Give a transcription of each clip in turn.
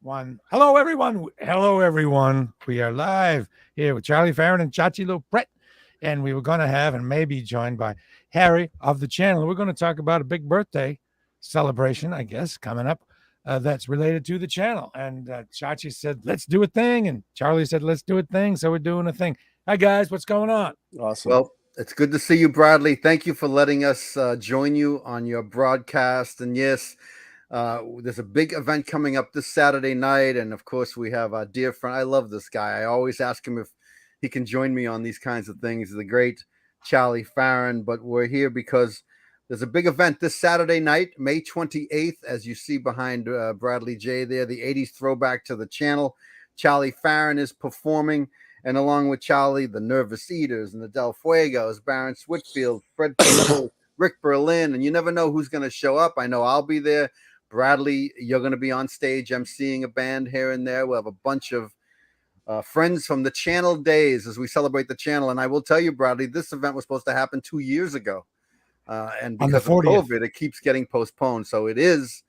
One. Hello, everyone. Hello, everyone. We are live here with Charlie Farren and Chachi Brett. And we were going to have and maybe joined by Harry of the channel. We're going to talk about a big birthday celebration, I guess, coming up that's related to the channel. And Chachi said, let's do a thing. And Charlie said, let's do a thing. So we're doing a thing. Hi, guys. What's going on? Awesome. Well, it's good to see you, Bradley. Thank you for letting us join you on your broadcast. And yes, there's a big event coming up this Saturday night. And of course, we have our dear friend. I love this guy. I always ask him if he can join me on these kinds of things. The great Charlie Farren. But we're here because there's a big event this Saturday night, May 28th, as you see behind Bradley J there, the 80s throwback to the channel. Charlie Farren is performing. And along with Charlie, the Nervous Eaters and the Del Fuegos, Baron Switfield, Fred Pinto, Rick Berlin. And you never know who's going to show up. I know I'll be there. Bradley, you're going to be on stage emceeing a band here and there. We'll have a bunch of friends from the channel days as we celebrate the channel. And I will tell you, Bradley, this event was supposed to happen 2 years ago. And because of COVID, it keeps getting postponed. So it is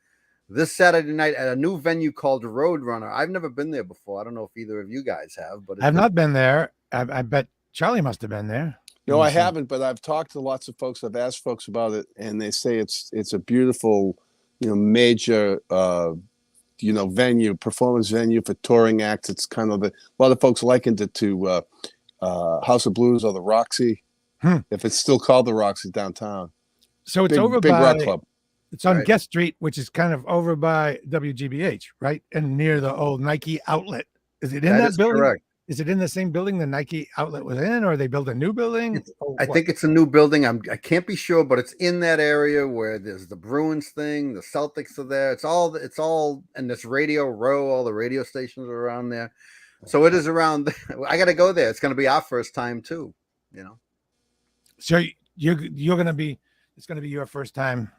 this Saturday night at a new venue called Roadrunner. I've never been there before. I don't know if either of you guys have, but I've not been there. I bet Charlie must have been there. No, I haven't, but I've talked to lots of folks. I've asked folks about it, and they say it's a beautiful, major, venue, performance venue for touring acts. It's kind of a lot of folks likened it to House of Blues or the Roxy, if it's still called the Roxy downtown. So it's big, over big by rock club. It's on Guest Street, which is kind of over by WGBH, right? And near the old Nike outlet. Is it in that building? Correct. Is it in the same building the Nike outlet was in, or they built a new building? I think it's a new building. I can't be sure, but it's in that area where there's the Bruins thing, the Celtics are there. It's all in this Radio Row. All the radio stations are around there. So it is around. I got to go there. It's going to be our first time too. So you're going to be. It's going to be your first time.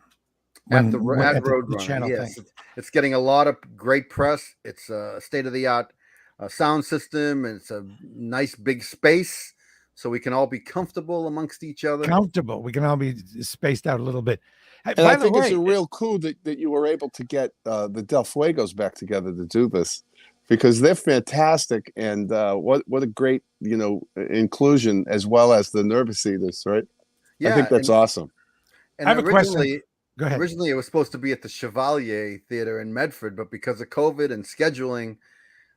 At Roadrunner, yes. It's getting a lot of great press. It's a state-of-the-art sound system. And it's a nice big space, so we can all be comfortable amongst each other. Comfortable. We can all be spaced out a little bit. And I think it's a real cool that you were able to get the Del Fuegos back together to do this, because they're fantastic. And what a great inclusion, as well as the Nervous Eaters, right? Yeah, I think that's awesome. And I have a question. Go ahead. Originally, it was supposed to be at the Chevalier Theater in Medford, but because of COVID and scheduling,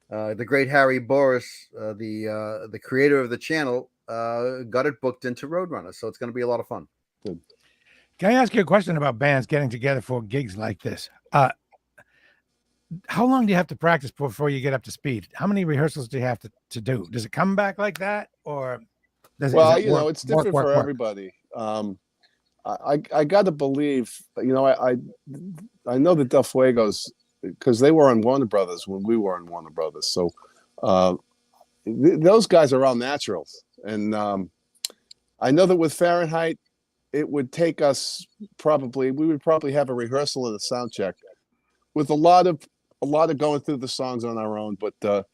the great Harry Booras, the creator of the channel, got it booked into Roadrunner. So it's going to be a lot of fun. Good. Can I ask you a question about bands getting together for gigs like this? How long do you have to practice before you get up to speed? How many rehearsals do you have to do? Does it come back like that, or does it? It's different for everybody. I got to believe, I know the Del Fuegos, because they were on Warner Brothers when we were on Warner Brothers. So those guys are all naturals. And I know that with Fahrenheit, it would take us we would probably have a rehearsal and a sound check with a lot of going through the songs on our own. But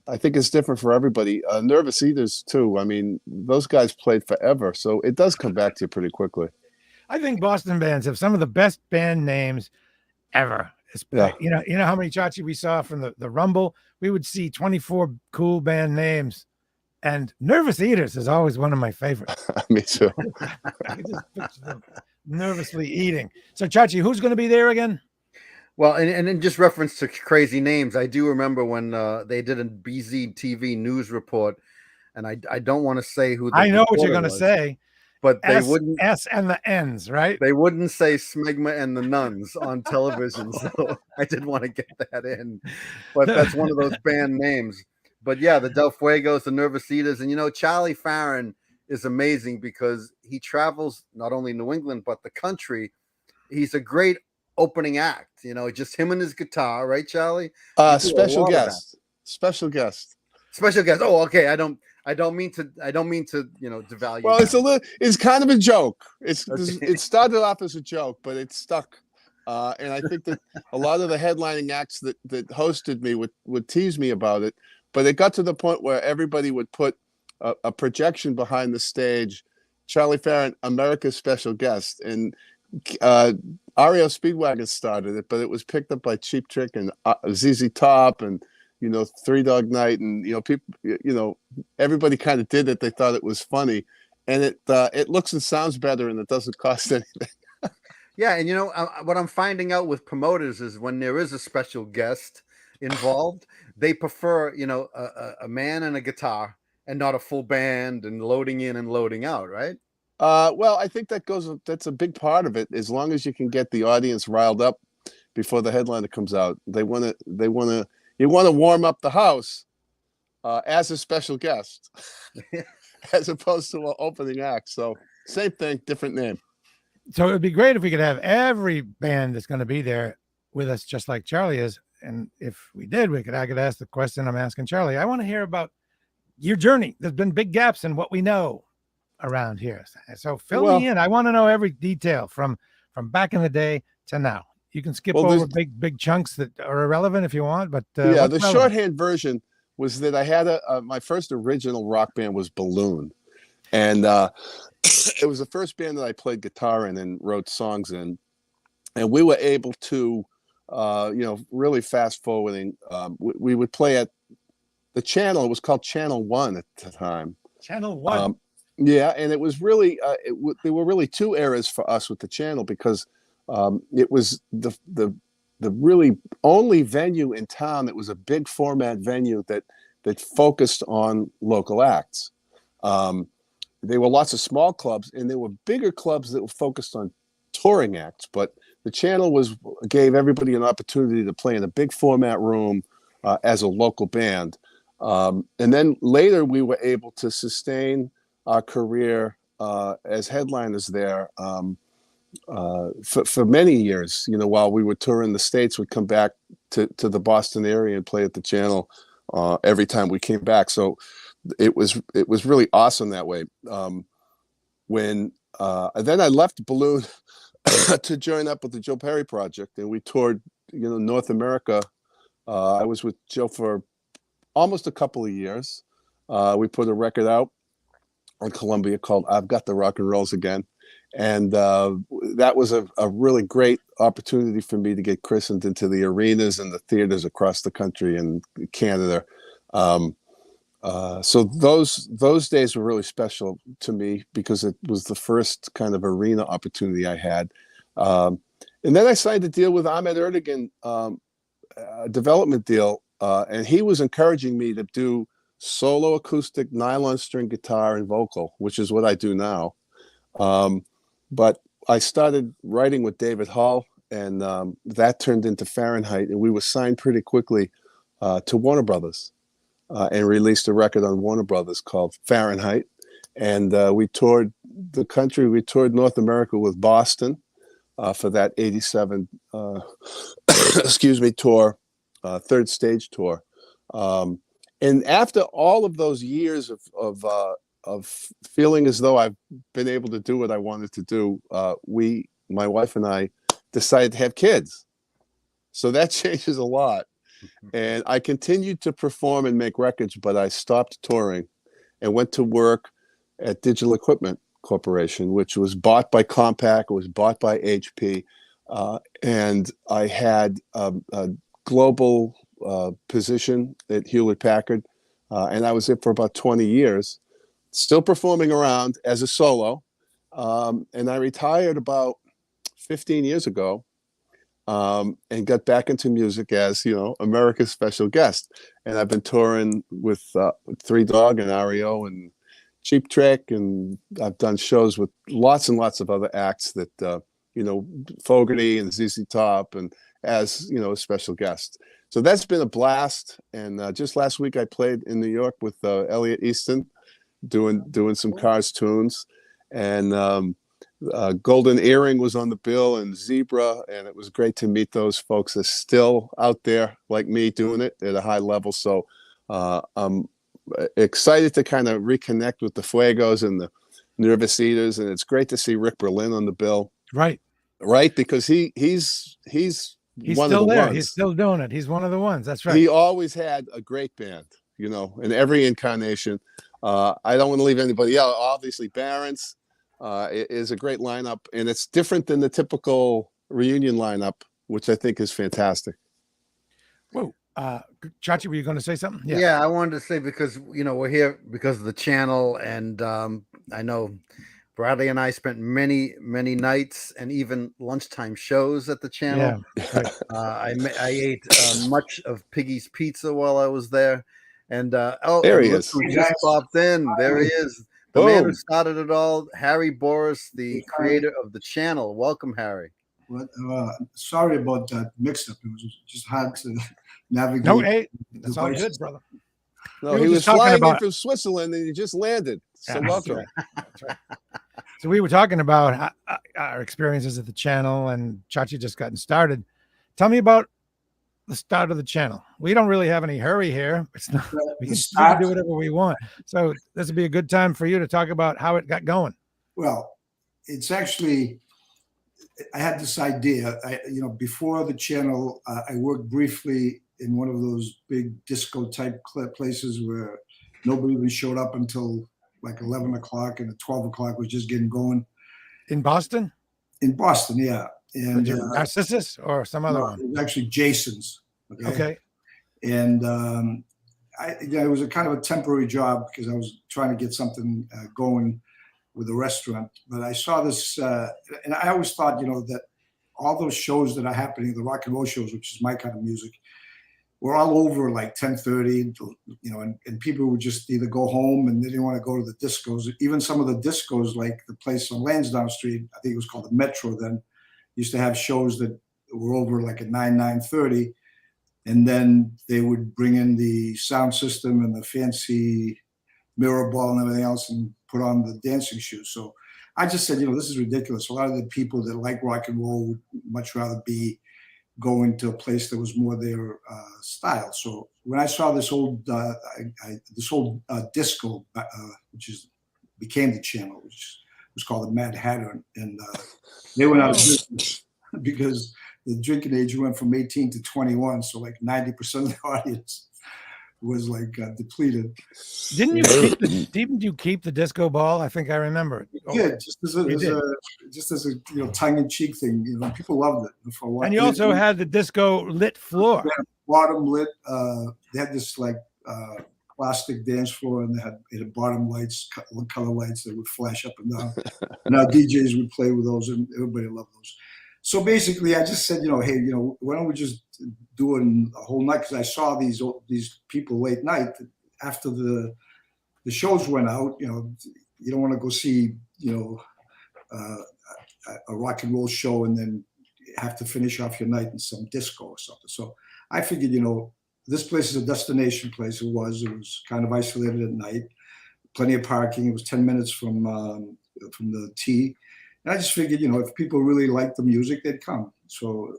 I think it's different for everybody. Nervous Eaters too. I mean, those guys played forever, so it does come back to you pretty quickly. I think Boston bands have some of the best band names ever. Yeah. You know how many Chachi we saw from the Rumble? We would see 24 cool band names, and Nervous Eaters is always one of my favorites. Me too. I just picture them nervously eating. So Chachi, who's going to be there again? Well, and in just reference to crazy names, I do remember when they did a BZ TV news report, and I don't want to say who. I know what you're going to say. But they wouldn't S and the N's, right? They wouldn't say Smegma and the Nuns on television, so I did want to get that in. But that's one of those band names. But yeah, the Del Fuegos, the Nervous Eaters, and Charlie Farren is amazing because he travels not only New England but the country. He's a great opening act. Just him and his guitar, right, Charlie? Special guest. Oh, okay. I don't mean to devalue. Well, it's kind of a joke. It started off as a joke, but it stuck. And I think that a lot of the headlining acts that hosted me would tease me about it, but it got to the point where everybody would put a projection behind the stage, Charlie Farren, America's special guest. And REO Speedwagon started it, but it was picked up by Cheap Trick and ZZ Top and Three Dog Night, and people, everybody kind of did it. They thought it was funny, and it looks and sounds better, and it doesn't cost anything. Yeah, and what I'm finding out with promoters is when there is a special guest involved, they prefer a man and a guitar and not a full band and loading in and loading out, right? Well, I think that's a big part of it. As long as you can get the audience riled up before the headliner comes out, you want to warm up the house as a special guest, as opposed to an opening act. So same thing, different name. So it would be great if we could have every band that's going to be there with us, just like Charlie is. And if we did, I could ask the question I'm asking Charlie. I want to hear about your journey. There's been big gaps in what we know around here. So fill me in. I want to know every detail from back in the day to now. You can skip over big chunks that are irrelevant if you want, but the relevant? Shorthand version was that I had my first original rock band was Balloon. And it was the first band that I played guitar in and wrote songs in. And we were able to, really fast forwarding. We would play at the channel. It was called Channel 1 at the time. Channel 1. Yeah, and it was really, there were really two eras for us with the channel, because it was the really only venue in town that was a big format venue that focused on local acts. There were lots of small clubs, and there were bigger clubs that were focused on touring acts. But the channel gave everybody an opportunity to play in a big format room as a local band. And then later we were able to sustain our career as headliners there for many years. While we were touring the States, we'd come back to the Boston area and play at the channel every time we came back. So it was really awesome that way. When then I left Balloon to join up with the Joe Perry Project, and we toured North America. I was with Joe for almost a couple of years. We put a record out on Columbia called "I've Got the Rock and Rolls Again," and that was a really great opportunity for me to get christened into the arenas and the theaters across the country and Canada. So those days were really special to me, because it was the first kind of arena opportunity I had. And then I signed a deal with Ahmet Erdogan, a development deal, and he was encouraging me to do solo acoustic nylon string guitar and vocal, which is what I do now. But I started writing with David Hall, and that turned into Fahrenheit, and we were signed pretty quickly to Warner Brothers. And released a record on Warner Brothers called Fahrenheit. And we toured the country. We toured North America with Boston for that 87, tour, third stage tour. And after all of those years of feeling as though I've been able to do what I wanted to do, my wife and I, decided to have kids. So that changes a lot. And I continued to perform and make records, but I stopped touring and went to work at Digital Equipment Corporation, which was bought by Compaq. It was bought by HP. And I had a global position at Hewlett-Packard. And I was there for about 20 years, still performing around as a solo. And I retired about 15 years ago. And got back into music as, America's special guest. And I've been touring with Three Dog and REO and Cheap Trick, and I've done shows with lots and lots of other acts that, Fogerty and ZZ Top, and as, a special guest. So that's been a blast. And just last week I played in New York with Elliot Easton, doing some Cars tunes. And Golden Earring was on the bill, and Zebra, and it was great to meet those folks that's still out there like me doing it at a high level. So I'm excited to kind of reconnect with the Fuegos and the Nervous Eaters, and it's great to see Rick Berlin on the bill. Right, because he's one still of the there. ones. He's still doing it. He's one of the ones. That's right. He always had a great band, in every incarnation. I don't want to leave anybody out. Obviously, Barron's. is a great lineup, and it's different than the typical reunion lineup, which I think is fantastic. Whoa, Chachi, were you going to say something? Yeah, I wanted to say because we're here because of the channel, and I know Bradley and I spent many nights and even lunchtime shows at the channel. Yeah, right. I ate much of Piggy's Pizza while I was there, and There and he look is. who just popped in. There he is, the man who Boom. started it all, Harryboris, the creator of the channel. Welcome, Harry. But sorry about that mix-up. It was just hard to navigate. No, hey, that's all good, brother. No, We he were was just talking flying in about- from Switzerland, and he just landed. So Yeah, that's welcome. right. That's right. So we were talking about our experiences at the channel, and Chachi just gotten started. Tell me about the start of the channel. We don't really have any hurry here. It's not. We can do whatever we want. So this would be a good time for you to talk about how it got going. Well, it's actually, I had this idea. Before the channel, I worked briefly in one of those big disco type places where nobody even showed up until like 11 o'clock, and at 12 o'clock was just getting going. In Boston? In Boston, yeah. And Narcissus or some other one? It was actually Jason's. Okay. And it was a kind of a temporary job because I was trying to get something going with the restaurant. But I saw this, and I always thought, that all those shows that are happening, the rock and roll shows, which is my kind of music, were all over like 10:30, and people would just either go home and they didn't want to go to the discos. Even some of the discos, like the place on Lansdowne Street, I think it was called the Metro then, used to have shows that were over like at 9:30. And then they would bring in the sound system and the fancy mirror ball and everything else and put on the dancing shoes. So I just said, this is ridiculous. A lot of the people that like rock and roll would much rather be going to a place that was more their style. So when I saw this old disco, which became the channel, which was called the Mad Hatter, and they went out of business because the drinking age went from 18 to 21. So like 90% of the audience was like depleted. Didn't you keep the disco ball? I think I remember it. Yeah, just as a tongue-in-cheek thing. People loved it for a while. And you also had the disco lit floor. Bottom lit. They had this like plastic dance floor, and it had bottom lights, color lights that would flash up and down. And our DJs would play with those, and everybody loved those. So basically, I just said, hey, why don't we just do it a whole night? Because I saw these people late night after the shows went out. You don't want to go see a rock and roll show and then have to finish off your night in some disco or something. So I figured, this place is a destination place. It was kind of isolated at night, plenty of parking. It was 10 minutes from the T. And I just figured, if people really liked the music, they'd come. So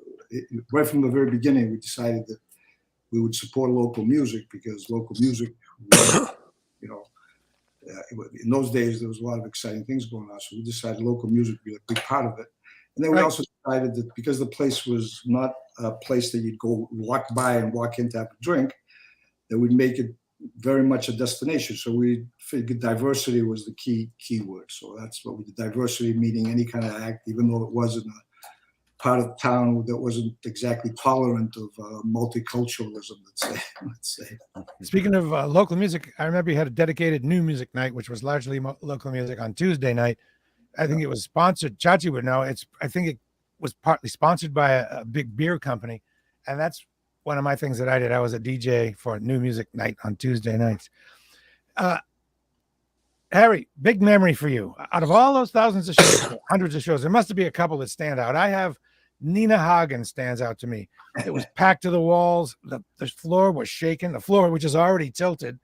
right from the very beginning, we decided that we would support local music because local music, in those days, there was a lot of exciting things going on. So we decided local music would be a big part of it. And then we also decided that because the place was not a place that you'd go walk by and walk in to have a drink, that we'd make it very much a destination. So we figured diversity was the key word. So that's what we did. Diversity, meaning any kind of act, even though it wasn't a part of town that wasn't exactly tolerant of multiculturalism, let's say. Speaking of local music, I remember you had a dedicated new music night, which was largely local music on Tuesday night. I think it was sponsored. Chachi would know. I think it was partly sponsored by a big beer company, and that's one of my things that I did. I was a DJ for a new music night on Tuesday nights. Harry, big memory for you. Out of all those thousands of shows, hundreds of shows, there must be a couple that stand out. I have Nina Hagen stands out to me. It was packed to the walls. The floor was shaking. The floor, which is already tilted,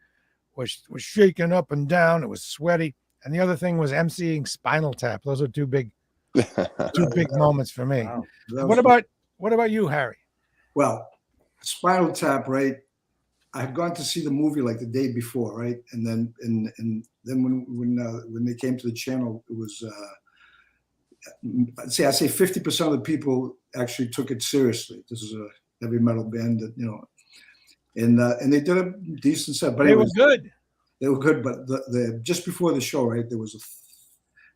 was shaking up and down. It was sweaty. And the other thing was emceeing Spinal Tap. Those are two big moments for me. Wow. What about you, Harry? Well, Spinal Tap, right? I had gone to see the movie like the day before, right? And then when they came to the channel, it was I'd say 50% of the people actually took it seriously. This is a heavy metal band that and they did a decent set. But They were good. They were good, but the just before the show, right? There was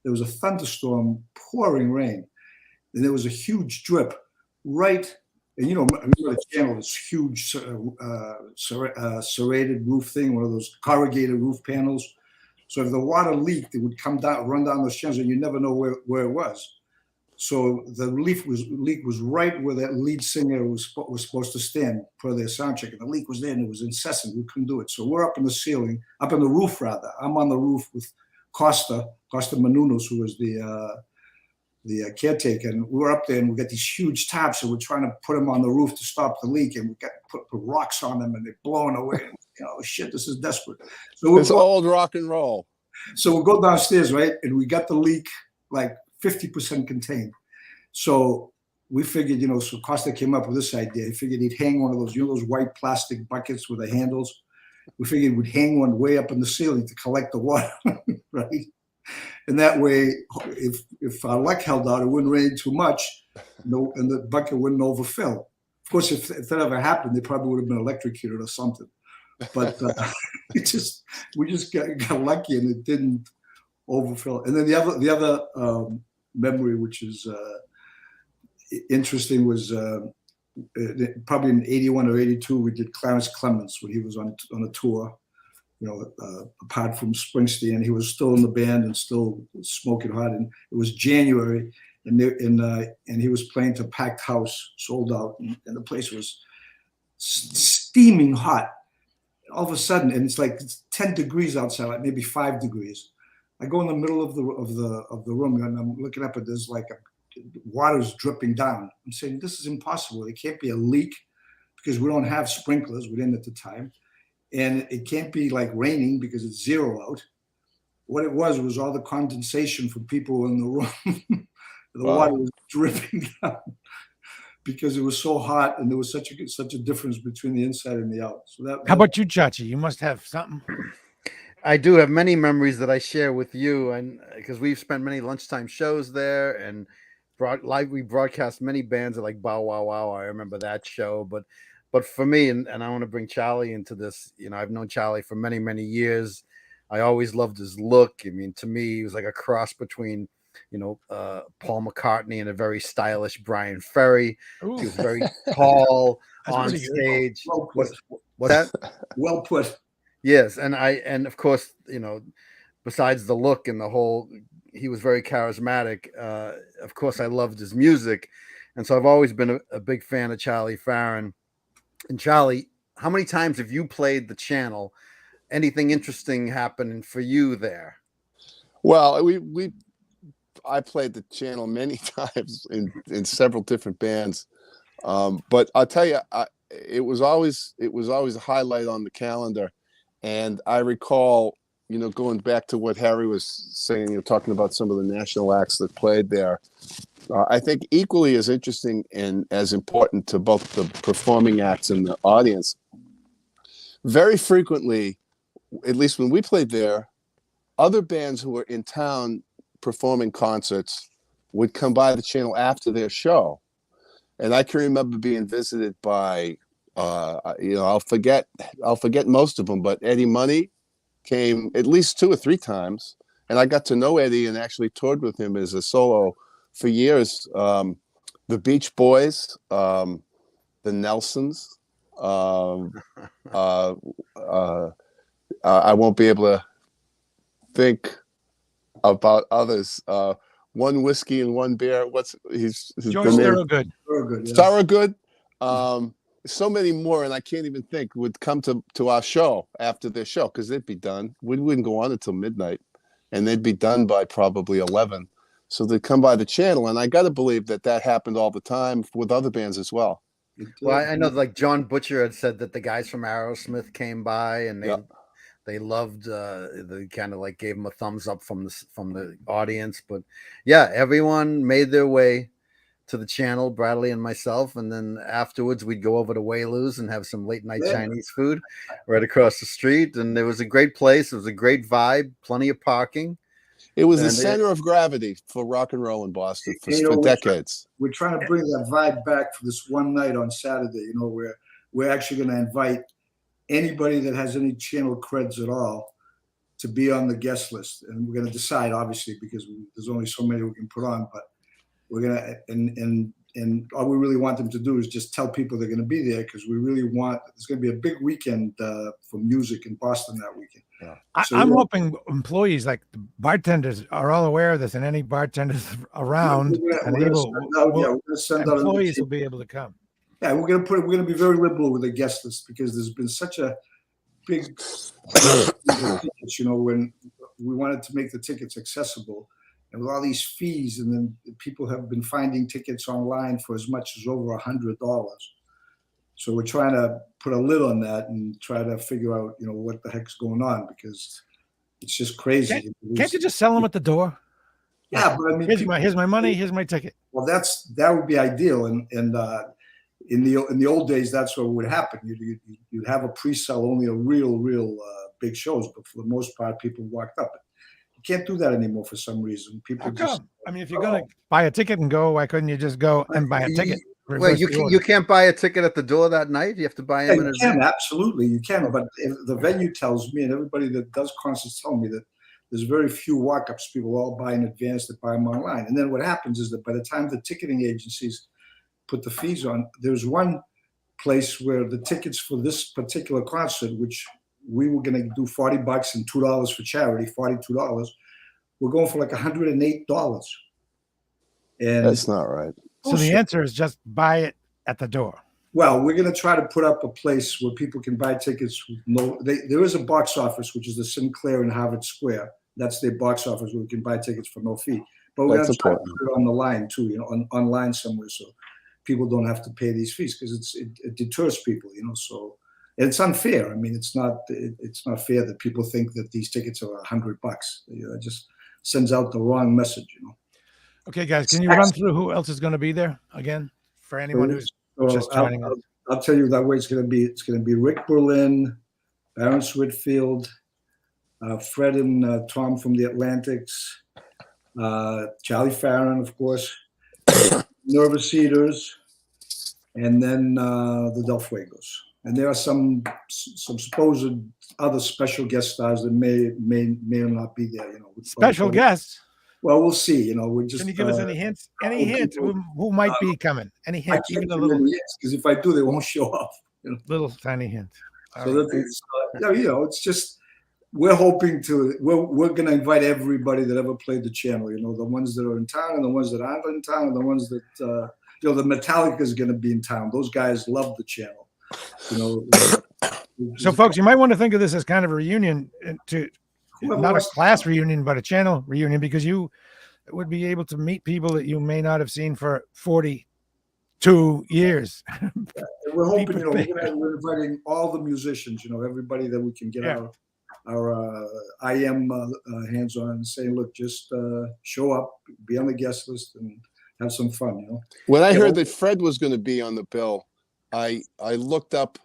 there was a thunderstorm, pouring rain, and there was a huge drip right. And remember the channel, this huge serrated roof thing, one of those corrugated roof panels. So if the water leaked, it would come down, run down those channels, and you never know where it was. So the leak was right where that lead singer was supposed to stand for their sound check, and the leak was there, and it was incessant. We couldn't do it. So we're up in the ceiling, up in the roof rather. I'm on the roof with Costa Manunos, who was the caretaker, and we were up there, and we got these huge taps, and we're trying to put them on the roof to stop the leak, and we got put rocks on them, and they're blowing away. And, shit, this is desperate. So it's old rock and roll. So we'll go downstairs, right, and we got the leak like 50% contained. So we figured, so Costa came up with this idea. He figured he'd hang one of those, those white plastic buckets with the handles. We figured we'd hang one way up in the ceiling to collect the water, right? And that way, if our luck held out, it wouldn't rain too much, and the bucket wouldn't overfill. Of course, if that ever happened, they probably would have been electrocuted or something. But we just got lucky, and it didn't overfill. And then the other memory, which is interesting, was probably in '81 or '82, we did Clarence Clemens when he was on a tour. Apart from Springsteen, he was still in the band and still smoking hot. And it was January, and he was playing to a packed house, sold out, and the place was steaming hot. All of a sudden, and it's like 10 degrees outside, like maybe 5 degrees. I go in the middle of the room, and I'm looking up, and there's like water's dripping down. I'm saying, this is impossible. It can't be a leak because we don't have sprinklers. We didn't at the time. And it can't be like raining because it's 0 out. What it was all the condensation from people in the room. The water was dripping down because it was so hot, and there was such a difference between the inside and the out. So how about you, Chachi? You must have something. I do have many memories that I share with you, and because we've spent many lunchtime shows there, and we broadcast many bands like Bow Wow Wow. I remember that show, but for me, and I want to bring Charlie into this, I've known Charlie for many, many years. I always loved his look. I mean, to me, he was like a cross between, Paul McCartney and a very stylish Brian Ferry. Ooh. He was very tall on stage. What's that? Well put. Yes, and of course, besides the look and the whole, he was very charismatic. Of course, I loved his music, and so I've always been a big fan of Charlie Farren. And Charlie, how many times have you played the channel? Anything interesting happening for you there? Well, I played the channel many times in several different bands, but I'll tell you, it was always a highlight on the calendar. And I recall, going back to what Harry was saying, talking about some of the national acts that played there. I think equally as interesting and as important to both the performing acts and the audience, very frequently, at least when we played there, other bands who were in town performing concerts would come by the channel after their show. And I can remember being visited by, I'll forget most of them, but Eddie Money came at least 2 or 3 times. And I got to know Eddie and actually toured with him as a solo for years. The Beach Boys, the Nelsons. I won't be able to think about others. One Whiskey and One Beer. His George Thorogood. Thorogood. So many more, and I can't even think, would come to our show after their show because they'd be done. We wouldn't go on until midnight, and they'd be done by probably 11. So they'd come by the channel, and I got to believe that happened all the time with other bands as well. Well, I know like John Butcher had said that the guys from Aerosmith came by, and they loved they kind of like gave them a thumbs up from the audience. But yeah, everyone made their way to the channel, Bradley and myself, and then afterwards we'd go over to Waylu's and have some late night Chinese food right across the street. And it was a great place. It was a great vibe, plenty of parking. It was the center of gravity for rock and roll in Boston for decades. We're trying to bring that vibe back for this one night on Saturday, where we're actually going to invite anybody that has any channel creds at all to be on the guest list, and we're going to decide, obviously, because there's only so many we can put on. But we're gonna and all we really want them to do is just tell people they're going to be there, because we really want. It's going to be a big weekend for music in Boston that weekend. Yeah. I'm hoping employees, like the bartenders, are all aware of this, and any bartenders around employees will be able to come. Yeah, we're gonna be very liberal with the guest list, because there's been such a big, when we wanted to make the tickets accessible, and with all these fees, and then people have been finding tickets online for as much as over $100. So we're trying to put a lid on that and try to figure out, what the heck's going on, because it's just crazy. Can't you just sell them at the door? Yeah, but I mean, here's my money, here's my ticket. Well, that would be ideal, and in the old days, that's what would happen. You'd have a pre-sale, only a real big shows, but for the most part, people walked up. You can't do that anymore for some reason. People if you're gonna buy a ticket and go, why couldn't you just go and buy a ticket? Well, you can't buy a ticket at the door that night. You have to buy them in advance. Absolutely, you can. But if the venue tells me, and everybody that does concerts tell me, that there's very few walk-ups. People all buy in advance, they buy them online. And then what happens is that by the time the ticketing agencies put the fees on, there's one place where the tickets for this particular concert, which we were going to do $40 and $2 for charity, $42, we're going for like $108. And that's not right. So the answer is just buy it at the door. Well, we're going to try to put up a place where people can buy tickets with there is a box office, which is the Sinclair in Harvard Square. That's their box office where we can buy tickets for no fee. But we're going to try to put it on the line too, online somewhere, so people don't have to pay these fees, because it deters people, so it's unfair. I mean, it's not fair that people think that these tickets are $100. It just sends out the wrong message, Okay, guys, can you run through who else is going to be there again for anyone who's just joining us? I'll tell you that way. It's going to be Rick Berlin, Farren Whitfield, Fred and Tom from the Atlantics, Charlie Farren, of course, Nervous Eaters, and then the Del Fuegos. And there are some supposed other special guest stars that may or not be there. Special guests. Well, we'll see. We're just. Can you give us any hints? Any hint who might be coming? Any hint? Even a little. Because if I do, they won't show up. Little tiny hint. So it's just we're hoping to. We're going to invite everybody that ever played the channel. The ones that are in town and the ones that aren't in town, and the ones that the Metallica is going to be in town. Those guys love the channel. So, folks, you might want to think of this as kind of a reunion not a class reunion, but a channel reunion, because you would be able to meet people that you may not have seen for 42 years. We're hoping, we're inviting all the musicians, everybody that we can get our IM hands on, and saying, look, just show up, be on the guest list, and have some fun. When I heard that Fred was going to be on the bill, I looked up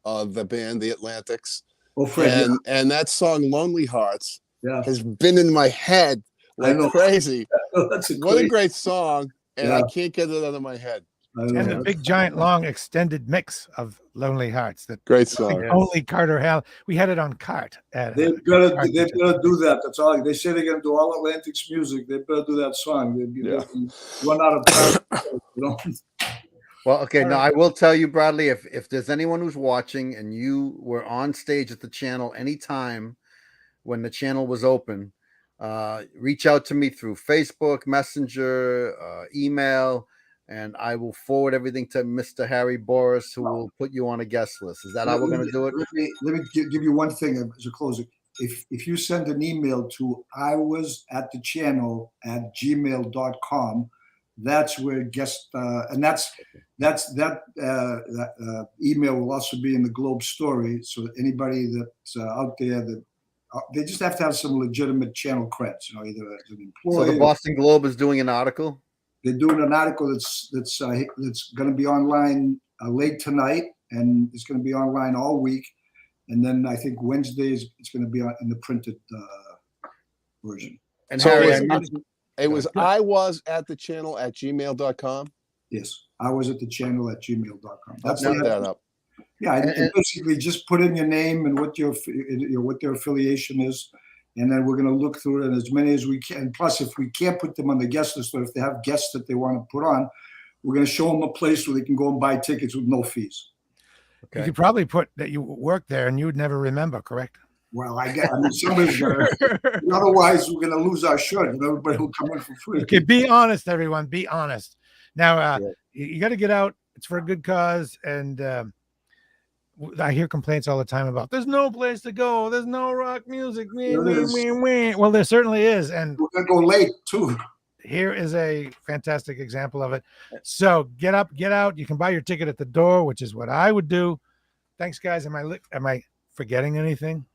the band, the Atlantics. Oh, Fred, and that song "Lonely Hearts" has been in my head like crazy. What a great song, and I can't get it out of my head. And the big, giant, long, extended mix of "Lonely Hearts." That great song. Only Carter Hall. We had it on Cart. They've got to do that. That's all. They say they're going to do all Atlantics music. They better do that song. They'll run out of time. Well, okay. Now I will tell you, Bradley, if there's anyone who's watching and you were on stage at the channel anytime when the channel was open, reach out to me through Facebook, Messenger, email, and I will forward everything to Mr. Harryboris, who will put you on a guest list. Is that how we're going to do it? Let me give you one thing as a closer. If you send an email to iwasatthechannel@gmail.com, that's where guest and that email will also be in the Globe story, so that anybody that's out there that they just have to have some legitimate channel creds, either as an employee. So the Boston Globe is doing an article. They're doing an article that's going to be online late tonight, and it's going to be online all week, and then I think Wednesdays it's going to be in the printed version. And so Harry, it was I was at the channel at gmail.com. Yes, I was at the channel at gmail.com. That's that up. Yeah, and basically just put in your name and what your affiliation is, and then we're going to look through it as many as we can. Plus, if we can't put them on the guest list, or if they have guests that they want to put on, we're going to show them a place where they can go and buy tickets with no fees. Okay. You could probably put that you work there and you would never remember, correct? Well, I mean, somebody's going to. Otherwise, we're going to lose our shirt, and everybody will come in for free. Okay, be honest, everyone. Be honest. Now, Yeah. you got to get out. It's for a good cause, and I hear complaints all the time about there's no place to go. There's no rock music. Well, there certainly is, and We're going to go late too. here is a fantastic example of it. So get up, get out. You can buy your ticket at the door, which is what I would do. Thanks, guys. Am I forgetting anything?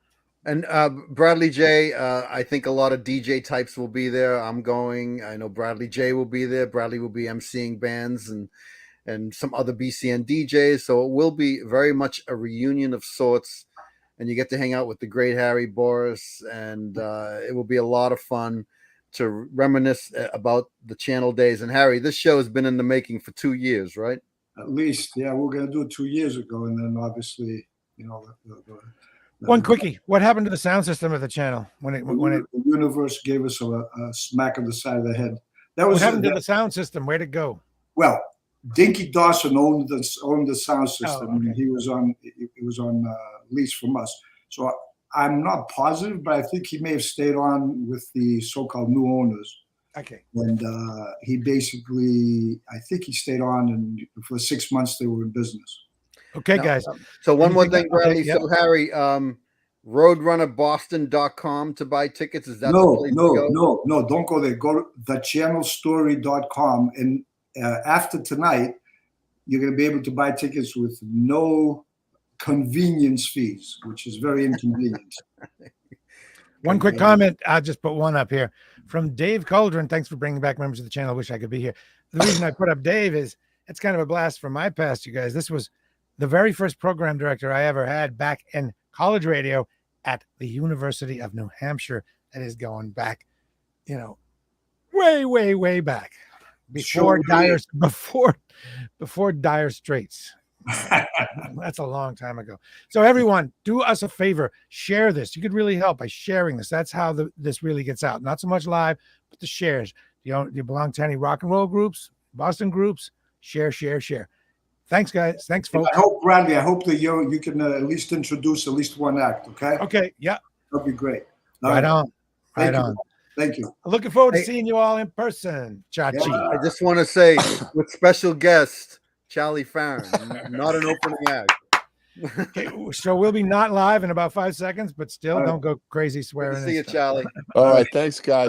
And Bradley J, I think a lot of DJ types will be there. I'm going. I know Bradley J will be there. Bradley will be emceeing bands and some other BCN DJs. So it will be very much a reunion of sorts. And you get to hang out with the great Harry Booras. And it will be a lot of fun to reminisce about the channel days. And Harry, this show has been in the making for 2 years, right? At least, yeah, we're going to do it 2 years ago, and then obviously, you know, One quickie. What happened to the sound system of the channel the universe gave us a smack on the side of the head. That what was happened to the sound system? Where'd it go? well. Dinky Dawson owned the sound system. Oh, okay. And he was on lease from us. So I'm not positive, but I think he may have stayed on with the so-called new owners. Okay. And he basically, I think he stayed on, and for 6 months they were in business. Okay, No. guys. So one more Anything thing, else? Bradley. Okay, So Harry, roadrunnerboston.com to buy tickets. Is that the No, place to go? Oh. don't go there. Go to thechannelstoried.com, and after tonight, you're going to be able to buy tickets with no convenience fees, which is very inconvenient. One quick comment. I'll just put one up here from Dave Cauldron. Thanks for bringing back members of the channel. I wish I could be here. The reason I put up Dave is it's kind of a blast from my past, you guys. This was the very first program director I ever had back in college radio at the University of New Hampshire. That is going back, you know, way, way, way back before Dire Straits. That's a long time ago. So everyone, do us a favor, share this. You could really help by sharing this. That's how this really gets out. Not so much live, but the shares. Do you belong to any rock and roll groups, Boston groups? Share. Thanks, guys. Thanks, folks. I hope, Bradley, that you can at least introduce at least one act, okay? Okay, yeah. That'd be great. Right on. Thank Right you. on. Thank you. Looking forward to Hey. seeing you all in person, Chachi. Yeah. I just want to say, with special guest Charlie Farren, not an opening act. Okay, so we'll be not live in about 5 seconds, but still All right. don't go crazy Good swearing. to and see you, stuff. Charlie. All right. Thanks, guys.